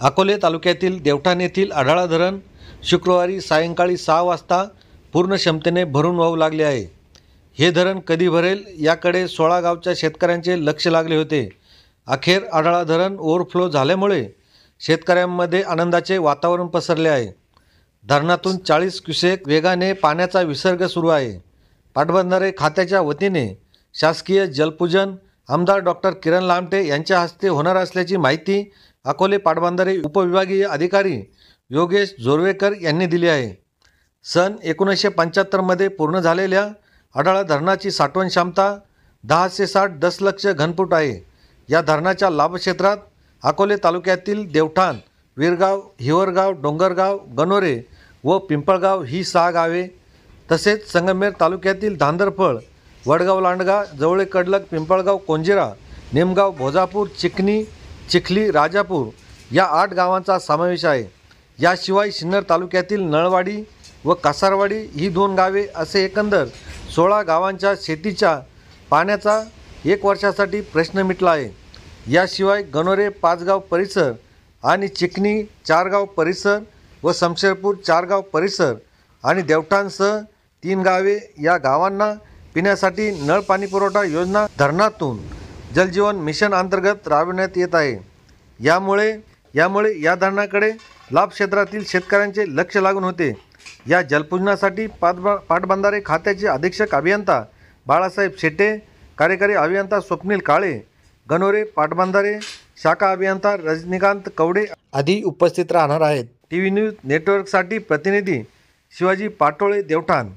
अकोले तालुक्यातील देवठाण येथील आढाळा धरण शुक्रवारी सायंकाळी 6 वाजता पूर्ण क्षमतेने भरून वाहू लागले आहे. हे धरण कधी भरेल याकडे 16 गावच्या शेतकऱ्यांचे लक्ष लागले होते. अखेर आढाळा धरण ओव्हरफ्लो झाल्यामुळे शेतकऱ्यांमध्ये आनंदाचे वातावरण पसरले आहे. धरणातून 40 क्युसेक वेगाने पाण्याचा विसर्ग सुरू आहे. पाटबंधारे खात्याच्या वतीने शासकीय जलपूजन आमदार डॉक्टर किरण लामटे यांच्या हस्ते होणार असल्याची माहिती अकोले पाटबंधारे उपविभागीय अधिकारी योगेश जोरवेकर यांनी दिली आहे. सन 1975 मध्ये पूर्ण झालेल्या आढाळा धरणाची साठवण क्षमता 1060 दशलक्ष घनफूट आहे. या धरणाच्या लाभक्षेत्रात अकोले तालुक्यातील देवठाण, विरगाव, हिवरगाव, डोंगरगाव, गणोरे व पिंपळगाव ही 6 गावे, तसेच संगमेर तालुक्यातील धांदरफळ, वडगाव, लांडगा, जवळे कडलक, पिंपळगाव, कोंजिरा, निमगाव, भोजापूर, चिखनी, चिखली, राजापूर या 8 गावांचा समावेश आहे. याशिवाय सिन्नर तालुक्यातील नळवाडी व कासारवाडी ही 2 गावे असे एकंदर 16 गावांच्या शेतीच्या पाण्याचा 1 वर्षासाठी प्रश्न मिटला आहे. याशिवाय गणोरे 5 गाव परिसर आणि चिखनी 4 गाव परिसर व शमशेरपूर 4 गाव परिसर आणि देवठाणसह 3 गावे या गावांना पिण्यासाठी नळ पाणी पुरवठा योजना धरणातून जलजीवन मिशन अंतर्गत राबविण्यात येत आहे. यामुळे या धरणाकडे लाभ क्षेत्रातील शेतकऱ्यांचे लक्ष लागून होते. या जलपूजनासाठी पाटबंधारे खात्याचे अधीक्षक अभियंता बाळासाहेब शेटे, कार्यकारी अभियंता स्वप्नील काळे, गणोरे पाटबंधारे शाखा अभियंता रजनीकांत कवडे आदी उपस्थित राहणार आहेत. टीव्ही न्यूज नेटवर्कसाठी प्रतिनिधी शिवाजी पाटोळे, देवठाण.